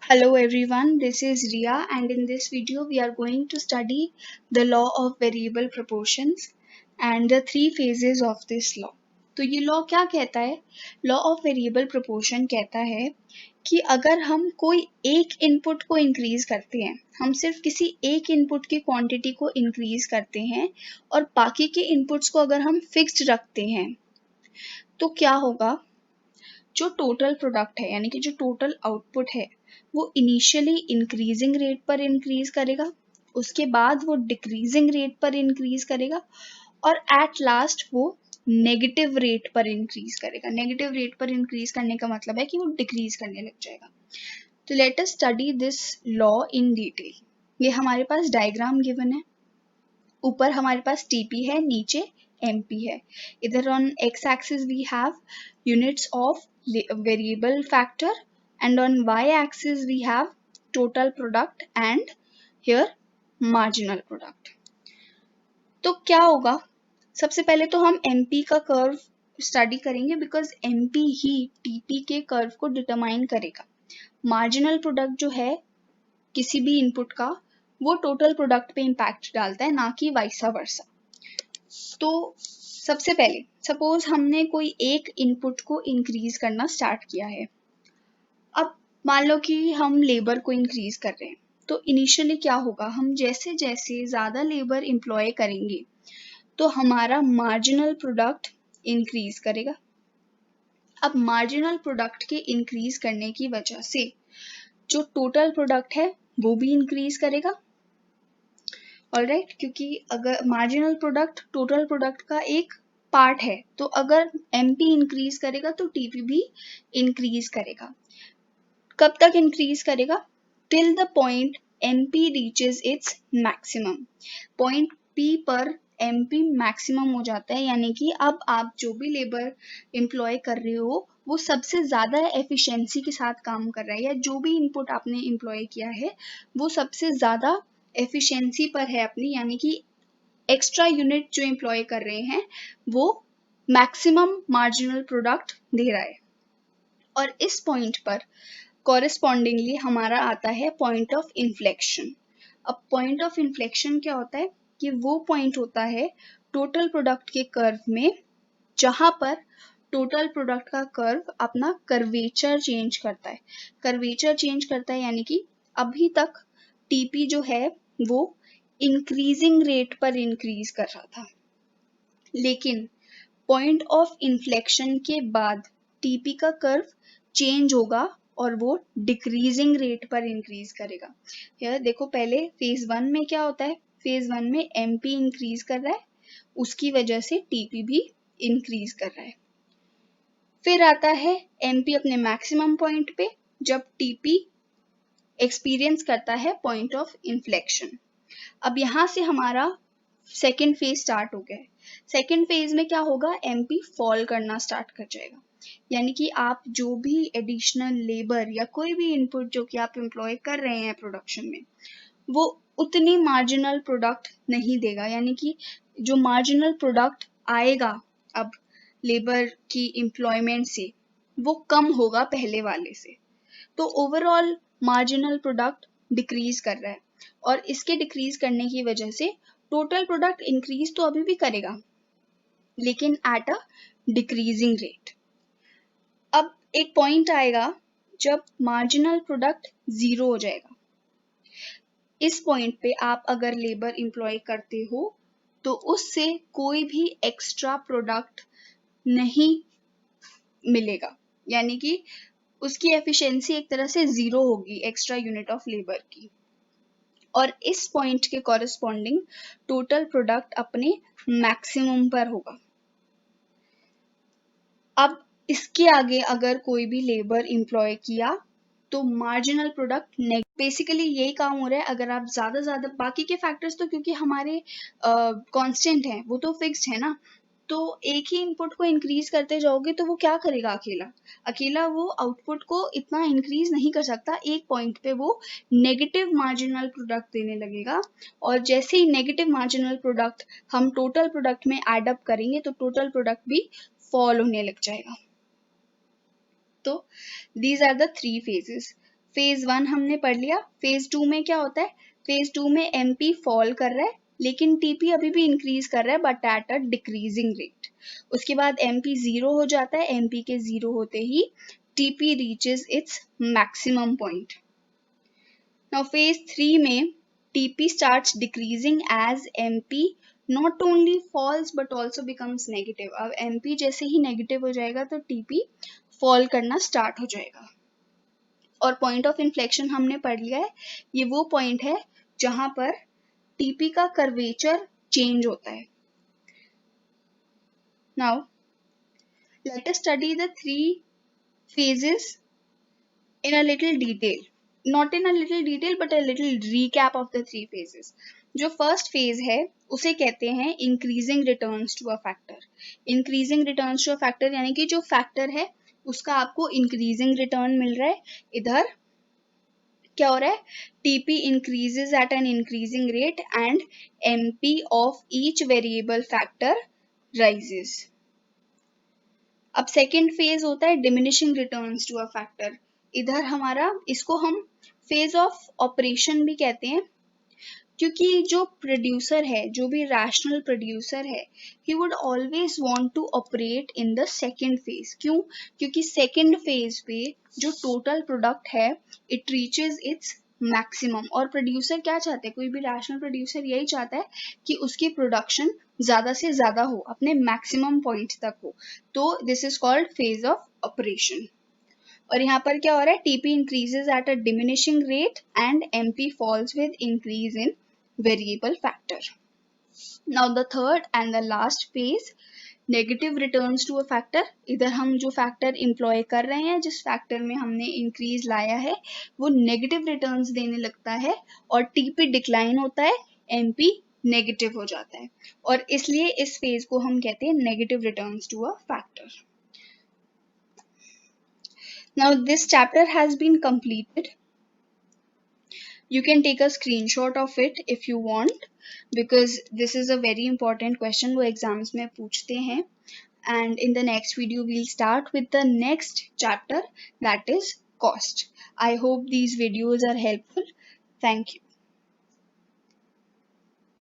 Hello everyone, this is Ria and in this video we are going to study the law of variable proportions and the three phases of this law. तो ये law क्या कहता है? Law of variable proportion कहता है कि अगर हम कोई एक इनपुट को इंक्रीज करते हैं, हम सिर्फ किसी एक इनपुट की क्वांटिटी को इंक्रीज करते हैं और बाकी के इनपुट्स को अगर हम फिक्स्ड रखते हैं तो क्या होगा? जो टोटल प्रोडक्ट है यानी कि जो टोटल आउटपुट है वो इनिशियली इंक्रीजिंग रेट पर इंक्रीज करेगा, उसके बाद वो डिक्रीजिंग रेट पर इंक्रीज करेगा और एट लास्ट वो नेगेटिव रेट पर इंक्रीज करेगा। नेगेटिव रेट पर इंक्रीज करने का मतलब है कि वो डिक्रीज करने लग जाएगा। तो let us study this law in detail. ये हमारे पास डायग्राम गिवन है, ऊपर हमारे पास टीपी है, नीचे एमपी है। इधर on X axis we have units of variable factor and on y axis we have total product and here marginal product। तो क्या होगा? सबसे पहले तो हम MP का कर्व स्टडी करेंगे बिकॉज MP ही TP के कर्व को डिटरमाइन करेगा। मार्जिनल प्रोडक्ट जो है किसी भी इनपुट का वो टोटल प्रोडक्ट पे इम्पैक्ट डालता है, ना कि वाइसा वर्सा। तो सबसे पहले सपोज हमने कोई एक इनपुट को इंक्रीज करना स्टार्ट किया है। अब मान लो कि हम लेबर को इंक्रीज कर रहे हैं, तो इनिशियली क्या होगा? हम जैसे जैसे ज़्यादा लेबर एम्प्लॉय करेंगे तो हमारा मार्जिनल प्रोडक्ट इंक्रीज करेगा। अब मार्जिनल प्रोडक्ट के इंक्रीज करने की वजह से जो टोटल प्रोडक्ट है वो भी इंक्रीज करेगा। ऑलराइट, क्योंकि अगर मार्जिनल प्रोडक्ट टोटल प्रोडक्ट का एक पार्ट है तो अगर एमपी इंक्रीज करेगा तो टीपी भी इंक्रीज करेगा। कब तक इंक्रीज करेगा? Till the point MP reaches its maximum. Point P पर एमपी मैक्सिमम हो जाता है, यानी कि अब आप जो भी लेबर एम्प्लॉय कर रहे हो वो सबसे ज़्यादा एफिशिएंसी के साथ काम कर रहा है, या जो भी इनपुट आपने एम्प्लॉय किया है वो सबसे ज़्यादा एफिशिएंसी पर है अपनी, यानी कि एक्स्ट्रा यूनिट जो एम्प्लॉय कर रहे हैं वो मैक्सिमम मार्जिनल प्रोडक्ट दे रहा है। और इस पॉइंट पर कॉरेस्पॉन्डिंगली हमारा आता है पॉइंट ऑफ इन्फ्लेक्शन। अब पॉइंट ऑफ इन्फ्लेक्शन क्या होता है? कि वो पॉइंट होता है टोटल प्रोडक्ट के कर्व में जहां पर टोटल प्रोडक्ट का कर्व अपना कर्वेचर चेंज करता है। कर्वेचर चेंज करता है यानी कि अभी तक टीपी जो है वो इंक्रीजिंग रेट पर इंक्रीज कर रहा था, लेकिन पॉइंट ऑफ इन्फ्लेक्शन के बाद टीपी का कर्व चेंज होगा और वो डिक्रीजिंग रेट पर इंक्रीज करेगा। यार देखो, पहले फेज वन में क्या होता है? फेज वन में एमपी इंक्रीज कर रहा है, उसकी वजह से टीपी भी इंक्रीज कर रहा है। फिर आता है एमपी अपने मैक्सिमम पॉइंट पे जब टीपी एक्सपीरियंस करता है पॉइंट ऑफ इन्फ्लेक्शन। अब यहाँ से हमारा सेकेंड फेज स्टार्ट हो गया है। सेकेंड फेज में क्या होगा? एमपी फॉल करना स्टार्ट कर जाएगा, यानी कि आप जो भी एडिशनल लेबर या कोई भी इनपुट जो कि आप एम्प्लॉय कर रहे हैं प्रोडक्शन में वो उतनी मार्जिनल प्रोडक्ट नहीं देगा, यानी कि जो मार्जिनल प्रोडक्ट आएगा अब लेबर की एम्प्लॉयमेंट से वो कम होगा पहले वाले से। तो ओवरऑल मार्जिनल प्रोडक्ट डिक्रीज कर रहा है और इसके डिक्रीज करने की वजह से टोटल प्रोडक्ट इंक्रीज तो अभी भी करेगा लेकिन एट अ डिक्रीजिंग रेट। अब एक पॉइंट आएगा जब मार्जिनल प्रोडक्ट जीरो हो जाएगा। इस पॉइंट पे आप अगर लेबर एम्प्लॉय करते हो तो उससे कोई भी एक्स्ट्रा प्रोडक्ट नहीं मिलेगा, यानी कि उसकी एफिशिएंसी एक तरह से जीरो होगी एक्स्ट्रा यूनिट ऑफ लेबर की। और इस पॉइंट के कॉरेस्पॉन्डिंग टोटल प्रोडक्ट अपने मैक्सिमम पर होगा। अब इसके आगे अगर कोई भी लेबर एम्प्लॉय किया तो मार्जिनल प्रोडक्ट बेसिकली यही काम हो रहा है। अगर आप ज़्यादा बाकी के फैक्टर्स तो क्योंकि हमारे कांस्टेंट हैं वो तो फिक्स्ड है ना, तो एक ही इनपुट को इंक्रीज करते जाओगे तो वो क्या करेगा? अकेला वो आउटपुट को इतना इंक्रीज नहीं कर सकता। एक पॉइंट पे वो नेगेटिव मार्जिनल प्रोडक्ट देने लगेगा और जैसे ही नेगेटिव मार्जिनल प्रोडक्ट हम टोटल प्रोडक्ट में एड अप करेंगे तो टोटल प्रोडक्ट भी फॉल होने लग जाएगा। तो these are the three phases। Phase 1 हमने पढ़ लिया। फेज 2 में क्या होता है? फेज 2 में एमपी फॉल कर रहा है लेकिन टीपी अभी भी इंक्रीज कर रहा है but at a decreasing rate. उसके बाद एमपी जीरो हो जाता है। एमपी के जीरो होते ही TP reaches its maximum point. Now phase 3 में TP starts decreasing as MP not only falls but also becomes negative. अब एमपी जैसे ही नेगेटिव हो जाएगा तो टीपी फॉल करना स्टार्ट हो जाएगा। और पॉइंट ऑफ इन्फ्लेक्शन हमने पढ़ लिया है, ये वो पॉइंट है जहां पर टीपी का कर्वेचर चेंज होता है। Now let us study the 3 phases in a little detail, not in a little detail but a little recap of the 3 phases. जो फर्स्ट फेज है उसे कहते हैं increasing returns to a factor. Increasing returns to a factor यानी कि जो factor है उसका आपको इंक्रीजिंग रिटर्न मिल रहा है। इधर क्या हो रहा है? TP increases at an increasing rate and MP of each variable factor rises. अब सेकेंड फेज होता है diminishing returns to a factor. इधर हमारा इसको हम फेज ऑफ ऑपरेशन भी कहते हैं क्योंकि जो प्रोड्यूसर है, जो भी रैशनल प्रोड्यूसर है, he would always want to operate in the second phase. क्यों? क्योंकि सेकेंड फेज पे जो टोटल प्रोडक्ट है इट रीचेज इट्स मैक्सिमम। और प्रोड्यूसर क्या चाहते हैं? कोई भी रैशनल प्रोड्यूसर यही चाहता है कि उसकी प्रोडक्शन ज़्यादा से ज़्यादा हो, अपने मैक्सिमम पॉइंट तक हो। तो this is called phase of operation. और यहाँ पर क्या हो रहा है? TP increases at a diminishing rate and MP falls with increase in variable factor. Now the third and the last phase negative returns to a factor. इधर हम जो फैक्टर इंप्लॉय कर रहे हैं, जिस फैक्टर में हमने इंक्रीज लाया है, वो नेगेटिव रिटर्न्स देने लगता है और टीपी डिक्लाइन होता है, एमपी नेगेटिव हो जाता है और इसलिए इस फेज को हम कहते हैं negative returns to a factor. Now this chapter has been completed. You can take a screenshot of it if you want because this is a very important question वो exams में पूछते हैं। And in the next video we'll start with the next chapter, that is cost. I hope these videos are helpful. Thank you.